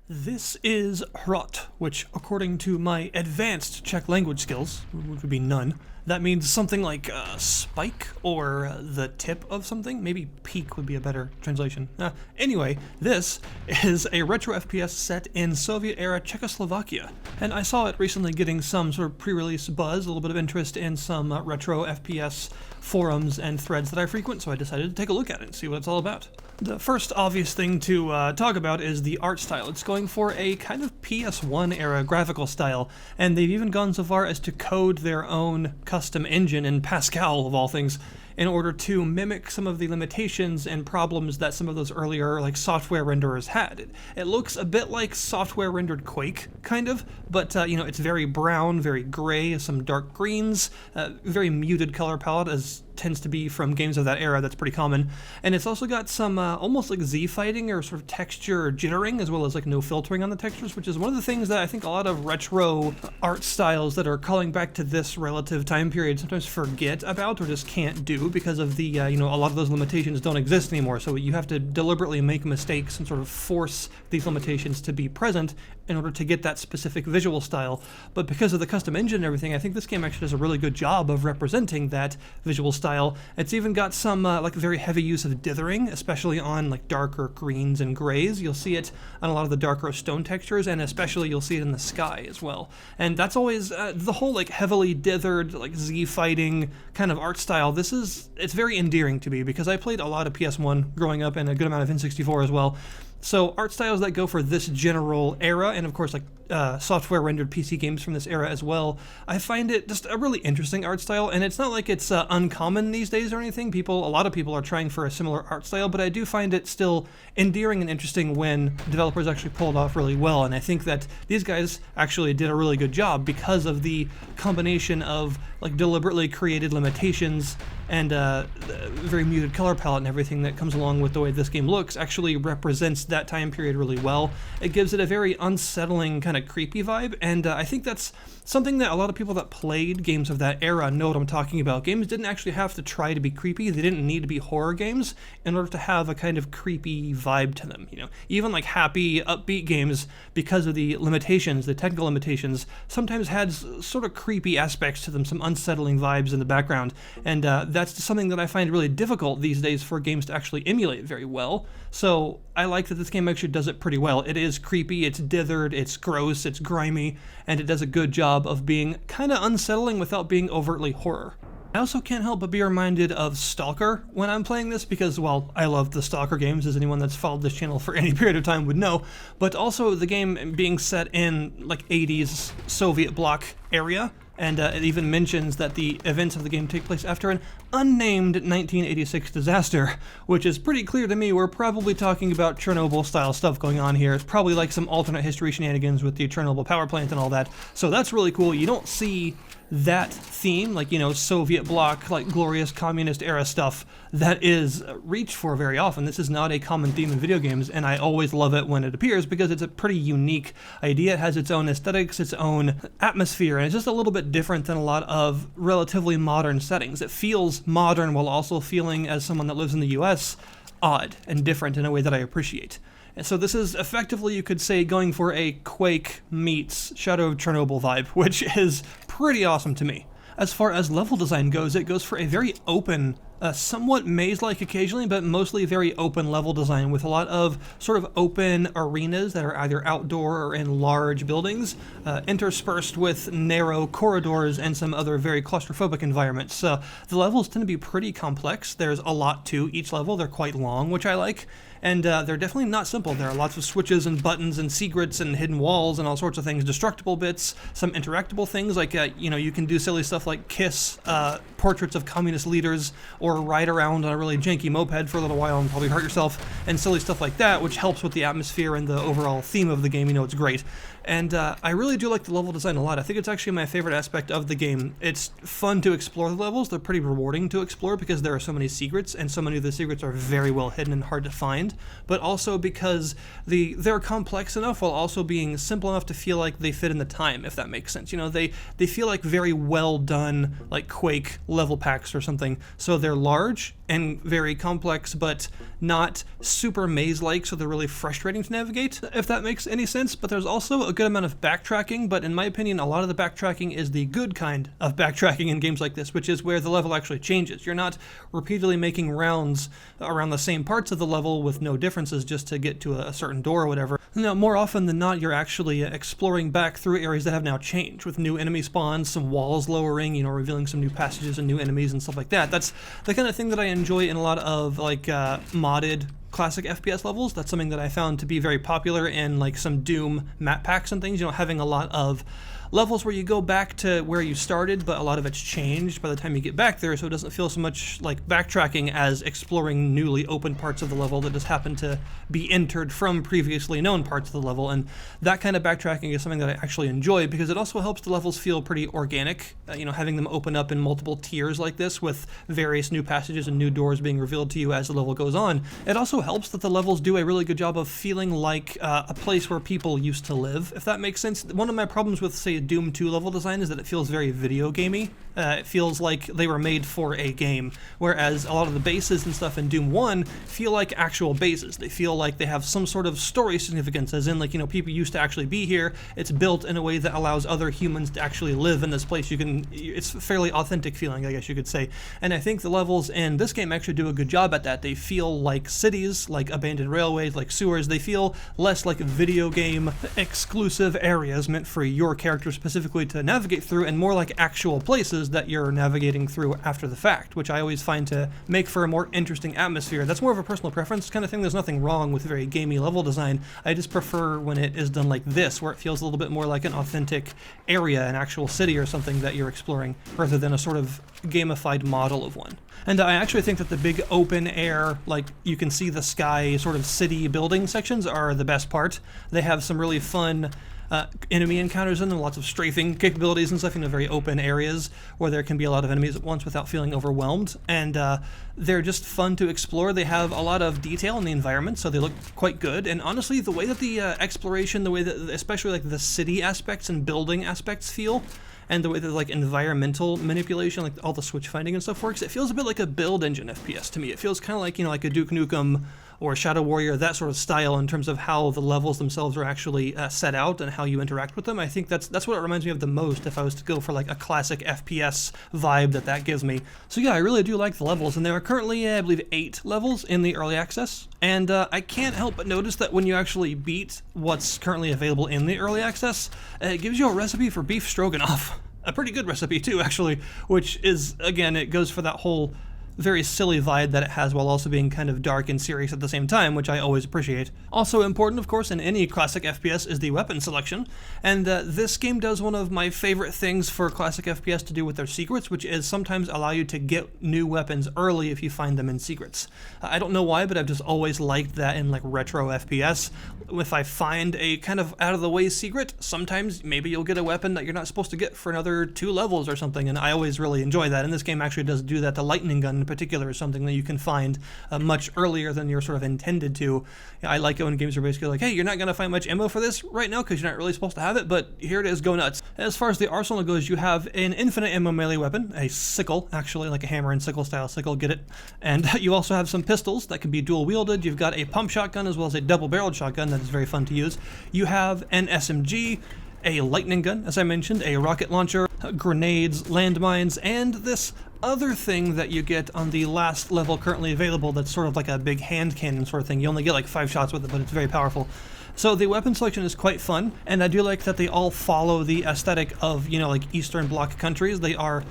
This is HROT, which, according to my advanced Czech language skills, which would be none, that means something like spike or the tip of something. Maybe peak would be a better translation. Anyway, this is a retro FPS set in Soviet-era Czechoslovakia, and I saw it recently getting some sort of pre-release buzz, a little bit of interest in some retro FPS forums and threads that I frequent, so I decided to take a look at it and see what it's all about. The first obvious thing to talk about is the art style. It's going for a kind of PS1 era graphical style, and they've even gone so far as to code their own custom engine in Pascal, of all things, in order to mimic some of the limitations and problems that some of those earlier software renderers had. It looks a bit like software rendered Quake, kind of, but it's very brown, very gray, some dark greens, very muted color palette, as tends to be from games of that era. That's pretty common. And it's also got some almost like Z-fighting or sort of texture jittering, as well as no filtering on the textures, which is one of the things that I think a lot of retro art styles that are calling back to this relative time period sometimes forget about or just can't do because of the, a lot of those limitations don't exist anymore. So you have to deliberately make mistakes and sort of force these limitations to be present in order to get that specific visual style. But because of the custom engine and everything, I think this game actually does a really good job of representing that visual style. It's even got some very heavy use of dithering, especially on darker greens and grays. You'll see it on a lot of the darker stone textures, and especially you'll see it in the sky as well. And that's always the whole heavily dithered Z-fighting kind of art style. It's very endearing to me because I played a lot of PS1 growing up and a good amount of N64 as well. So art styles that go for this general era, and of course software rendered PC games from this era as well, I find it just a really interesting art style. And it's not like it's uncommon these days or anything. A lot of people are trying for a similar art style, but I do find it still endearing and interesting when developers actually pull it off really well. And I think that these guys actually did a really good job because of the combination of deliberately created limitations and very muted color palette and everything that comes along with the way this game looks actually represents that time period really well. It gives it a very unsettling kind of creepy vibe, and I think that's something that a lot of people that played games of that era know what I'm talking about. Games didn't actually have to try to be creepy. They didn't need to be horror games in order to have a kind of creepy vibe to them. Even happy, upbeat games, because of the limitations, the technical limitations, sometimes had sort of creepy aspects to them, some unsettling vibes in the background, and that's something that I find really difficult these days for games to actually emulate very well. So I like that this game actually does it pretty well. It is creepy, it's dithered, it's gross, it's grimy, and it does a good job of being kind of unsettling without being overtly horror. I also can't help but be reminded of Stalker when I'm playing this because, well, I love the Stalker games, as anyone that's followed this channel for any period of time would know, but also the game being set in 80s Soviet bloc area. And it even mentions that the events of the game take place after an unnamed 1986 disaster, which is pretty clear to me we're probably talking about Chernobyl-style stuff going on here. It's probably some alternate history shenanigans with the Chernobyl power plant and all that. So that's really cool. You don't see that theme, Soviet bloc, glorious communist era stuff, that is reached for very often. This is not a common theme in video games, and I always love it when it appears because it's a pretty unique idea. It has its own aesthetics, its own atmosphere, and it's just a little bit different than a lot of relatively modern settings. It feels modern while also feeling, as someone that lives in the US, odd and different in a way that I appreciate. And so this is effectively, you could say, going for a Quake meets Shadow of Chernobyl vibe, which is pretty awesome to me. As far as level design goes, it goes for a very open, somewhat maze-like occasionally, but mostly very open level design with a lot of sort of open arenas that are either outdoor or in large buildings, interspersed with narrow corridors and some other very claustrophobic environments. The levels tend to be pretty complex. There's a lot to each level. They're quite long, which I like. And they're definitely not simple. There are lots of switches and buttons and secrets and hidden walls and all sorts of things, destructible bits, some interactable things you can do silly stuff like kiss portraits of communist leaders or ride around on a really janky moped for a little while and probably hurt yourself and silly stuff like that, which helps with the atmosphere and the overall theme of the game. It's great. And I really do like the level design a lot. I think it's actually my favorite aspect of the game. It's fun to explore the levels. They're pretty rewarding to explore because there are so many secrets, and so many of the secrets are very well hidden and hard to find, but also because they're complex enough while also being simple enough to feel like they fit in the time, if that makes sense. They feel like very well done, Quake level packs or something. So they're large and very complex, but not super maze-like, so they're really frustrating to navigate, if that makes any sense. But there's also a good amount of backtracking, but in my opinion, a lot of the backtracking is the good kind of backtracking in games like this, which is where the level actually changes. You're not repeatedly making rounds around the same parts of the level with no differences just to get to a certain door or whatever. Now, more often than not, you're actually exploring back through areas that have now changed, with new enemy spawns, some walls lowering, revealing some new passages and new enemies and stuff like that. That's the kind of thing that I enjoy in a lot of modded classic FPS levels. That's something that I found to be very popular in like some Doom map packs and things, having a lot of levels where you go back to where you started, but a lot of it's changed by the time you get back there, so it doesn't feel so much like backtracking as exploring newly opened parts of the level that just happen to be entered from previously known parts of the level. And that kind of backtracking is something that I actually enjoy because it also helps the levels feel pretty organic, having them open up in multiple tiers like this with various new passages and new doors being revealed to you as the level goes on. It also helps that the levels do a really good job of feeling like a place where people used to live, if that makes sense. One of my problems with, say, Doom 2 level design is that it feels very video gamey. It feels like they were made for a game, whereas a lot of the bases and stuff in Doom 1 feel like actual bases. They feel like they have some sort of story significance, as in people used to actually be here. It's built in a way that allows other humans to actually live in this place. It's fairly authentic feeling, I guess you could say. And I think the levels in this game actually do a good job at that. They feel like cities, like abandoned railways, like sewers. They feel less like video game exclusive areas meant for your character specifically to navigate through, and more like actual places that you're navigating through after the fact, which I always find to make for a more interesting atmosphere. That's more of a personal preference kind of thing. There's nothing wrong with very gamey level design. I just prefer when it is done like this, where it feels a little bit more like an authentic area, an actual city or something that you're exploring, rather than a sort of gamified model of one. And I actually think that the big open air, like you can see the sky sort of city building sections are the best part. They have some really fun enemy encounters in them, lots of strafing capabilities and stuff, very open areas where there can be a lot of enemies at once without feeling overwhelmed, and they're just fun to explore. They have a lot of detail in the environment, so they look quite good, and honestly, the way that the exploration, the way that especially like the city aspects and building aspects feel, and the way that like environmental manipulation, like all the switch finding and stuff works, it feels a bit like a build engine FPS to me. It feels kind of like, like a Duke Nukem or Shadow Warrior, that sort of style in terms of how the levels themselves are actually set out and how you interact with them. I think that's what it reminds me of the most if I was to go for like a classic FPS vibe that gives me. So yeah, I really do like the levels, and there are currently, I believe, 8 levels in the early access, and I can't help but notice that when you actually beat what's currently available in the early access, it gives you a recipe for beef stroganoff. A pretty good recipe too, actually, which is, again, it goes for that whole very silly vibe that it has while also being kind of dark and serious at the same time, which I always appreciate. Also important, of course, in any classic FPS is the weapon selection, and this game does one of my favorite things for classic FPS to do with their secrets, which is sometimes allow you to get new weapons early if you find them in secrets. I don't know why, but I've just always liked that in like retro FPS. If I find a kind of out-of-the-way secret, sometimes maybe you'll get a weapon that you're not supposed to get for another 2 levels or something, and I always really enjoy that, and this game actually does do that. The lightning gun in particular is something that you can find much earlier than you're sort of intended to. I like it when games are basically like, hey, you're not going to find much ammo for this right now because you're not really supposed to have it, but here it is, go nuts. As far as the arsenal goes, you have an infinite ammo melee weapon, a sickle, actually, like a hammer and sickle style sickle, get it? And you also have some pistols that can be dual wielded. You've got a pump shotgun as well as a double barreled shotgun that is very fun to use. You have an SMG, a lightning gun, as I mentioned, a rocket launcher, grenades, landmines, and this other thing that you get on the last level currently available that's sort of like a big hand cannon sort of thing. You only get like 5 shots with it, but it's very powerful. So the weapon selection is quite fun, and I do like that they all follow the aesthetic of, like Eastern Bloc countries. They are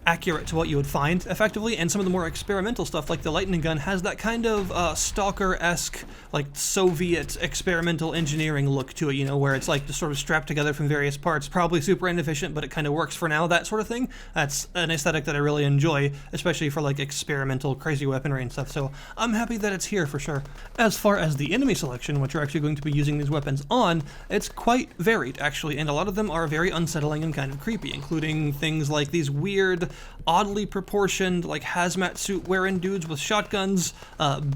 accurate to what you would find, effectively, and some of the more experimental stuff, like the lightning gun, has that kind of Stalker-esque, like Soviet experimental engineering look to it, where it's like just sort of strapped together from various parts, probably super inefficient, but it kind of works for now, that sort of thing. That's an aesthetic that I really enjoy, especially for like experimental crazy weaponry and stuff, so I'm happy that it's here for sure. As far as the enemy selection, what you're actually going to be using these weapons on, it's quite varied, actually, and a lot of them are very unsettling and kind of creepy, including things like these weird, oddly proportioned, like hazmat suit wearing dudes with shotguns,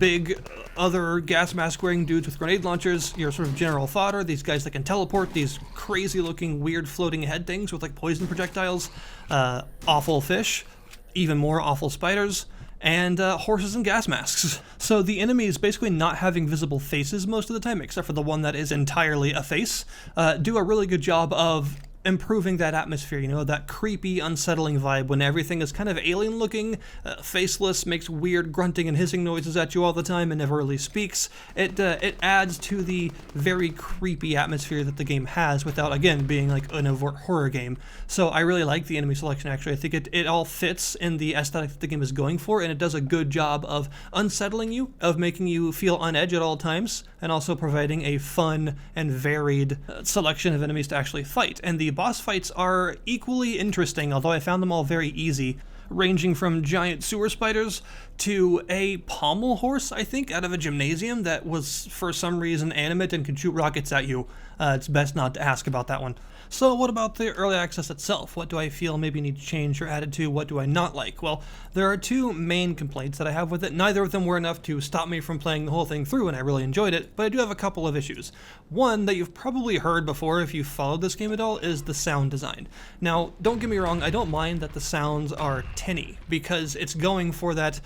big other gas mask wearing dudes with grenade launchers, your sort of general fodder, these guys that can teleport, these crazy looking weird floating head things with like poison projectiles, awful fish, even more awful spiders, and horses and gas masks. So the enemies basically not having visible faces most of the time, except for the one that is entirely a face, do a really good job of improving that atmosphere, you know, that creepy, unsettling vibe when everything is kind of alien looking, faceless, makes weird grunting and hissing noises at you all the time and never really speaks. It adds to the very creepy atmosphere that the game has without, again, being like an overt horror game. So I really like the enemy selection, actually. I think it all fits in the aesthetic that the game is going for, and it does a good job of unsettling you, of making you feel on edge at all times, and also providing a fun and varied selection of enemies to actually fight. And the boss fights are equally interesting, although I found them all very easy, ranging from giant sewer spiders to a pommel horse, I think, out of a gymnasium that was for some reason animate and could shoot rockets at you. It's best not to ask about that one. So what about the early access itself? What do I feel maybe need to change or added to? What do I not like? Well, there are two main complaints that I have with it. Neither of them were enough to stop me from playing the whole thing through, and I really enjoyed it, but I do have a couple of issues. One that you've probably heard before if you've followed this game at all is the sound design. Now, don't get me wrong, I don't mind that the sounds are tinny, because it's going for that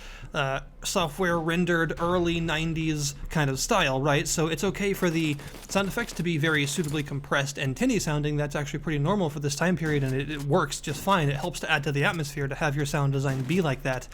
software rendered early 90s kind of style, right? So it's okay for the sound effects to be very suitably compressed and tinny sounding. That's actually pretty normal for this time period, and it works just fine. It helps to add to the atmosphere to have your sound design be like that.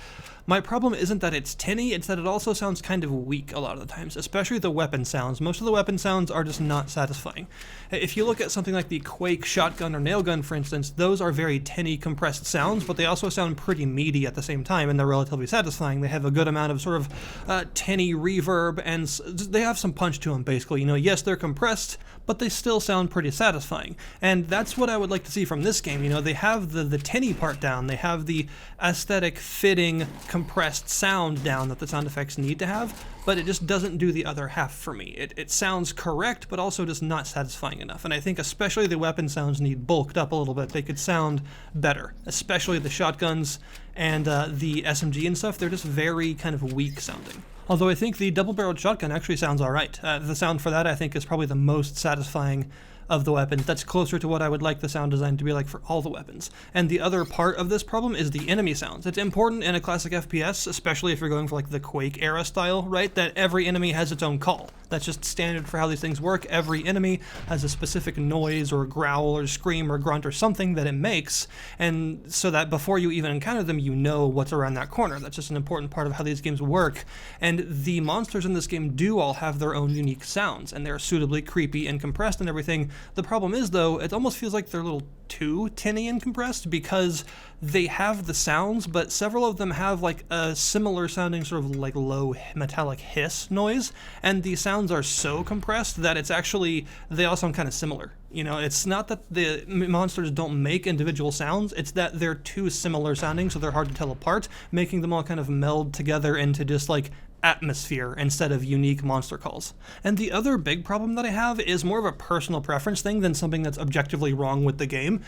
My problem isn't that it's tinny, it's that it also sounds kind of weak a lot of the times, especially the weapon sounds. Most of the weapon sounds are just not satisfying. If you look at something like the Quake shotgun or nail gun, for instance, those are very tinny, compressed sounds, but they also sound pretty meaty at the same time, and they're relatively satisfying. They have a good amount of sort of tinny reverb, and they have some punch to them, basically. You know, yes, they're compressed, but they still sound pretty satisfying. And that's what I would like to see from this game. You know, they have the tinny part down, they have the aesthetic, fitting, compressed sound down that the sound effects need to have, but it just doesn't do the other half for me. It sounds correct, but also just not satisfying enough. And I think especially the weapon sounds need bulked up a little bit. They could sound better, especially the shotguns and the SMG and stuff. They're just very kind of weak sounding. Although I think the double-barreled shotgun actually sounds alright. The sound for that, I think, is probably the most satisfying of the weapons. That's closer to what I would like the sound design to be like for all the weapons. And the other part of this problem is the enemy sounds. It's important in a classic FPS, especially if you're going for like the Quake era style, right? That every enemy has its own call. That's just standard for how these things work. Every enemy has a specific noise or growl or scream or grunt or something that it makes, and so that before you even encounter them, you know what's around that corner. That's just an important part of how these games work. And the monsters in this game do all have their own unique sounds, and they're suitably creepy and compressed and everything. The problem is, though, it almost feels like they're a little too tinny and compressed, because they have the sounds, but several of them have like a similar sounding sort of like low metallic hiss noise, and the sounds are so compressed that it's actually, they all sound kind of similar. You know, it's not that the monsters don't make individual sounds, it's that they're too similar sounding, so they're hard to tell apart, making them all kind of meld together into just like atmosphere instead of unique monster calls. And the other big problem that I have is more of a personal preference thing than something that's objectively wrong with the game.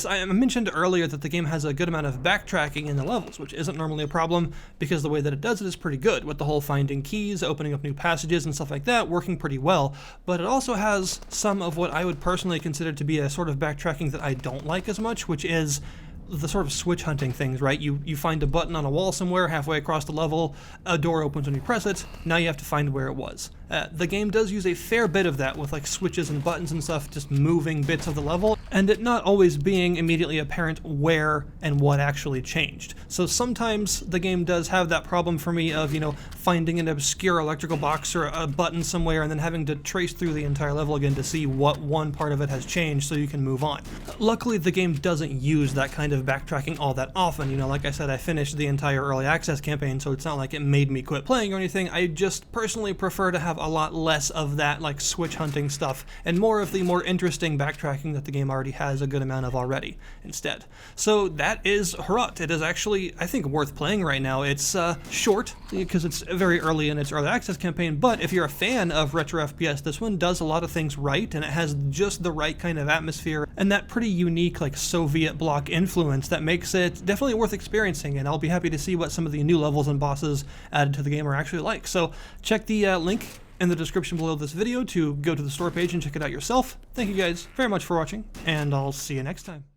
I mentioned earlier that the game has a good amount of backtracking in the levels, which isn't normally a problem because the way that it does it is pretty good, with the whole finding keys, opening up new passages and stuff like that working pretty well. But it also has some of what I would personally consider to be a sort of backtracking that I don't like as much, which is the sort of switch hunting things, right? You find a button on a wall somewhere halfway across the level, a door opens when you press it, now you have to find where it was. The game does use a fair bit of that with like switches and buttons and stuff, just moving bits of the level, and it not always being immediately apparent where and what actually changed. So sometimes the game does have that problem for me of, you know, finding an obscure electrical box or a button somewhere and then having to trace through the entire level again to see what one part of it has changed so you can move on. Luckily, the game doesn't use that kind of backtracking all that often. You know, like I said, I finished the entire early access campaign, so it's not like it made me quit playing or anything. I just personally prefer to have a lot less of that like switch hunting stuff and more of the more interesting backtracking that the game already has a good amount of already instead. So that is HROT. It is actually, I think, worth playing right now. It's short because it's very early in its early access campaign, but if you're a fan of retro FPS, this one does a lot of things right, and it has just the right kind of atmosphere and that pretty unique like Soviet bloc influence that makes it definitely worth experiencing, and I'll be happy to see what some of the new levels and bosses added to the game are actually like. So check the link in the description below this video to go to the store page and check it out yourself. Thank you guys very much for watching, and I'll see you next time.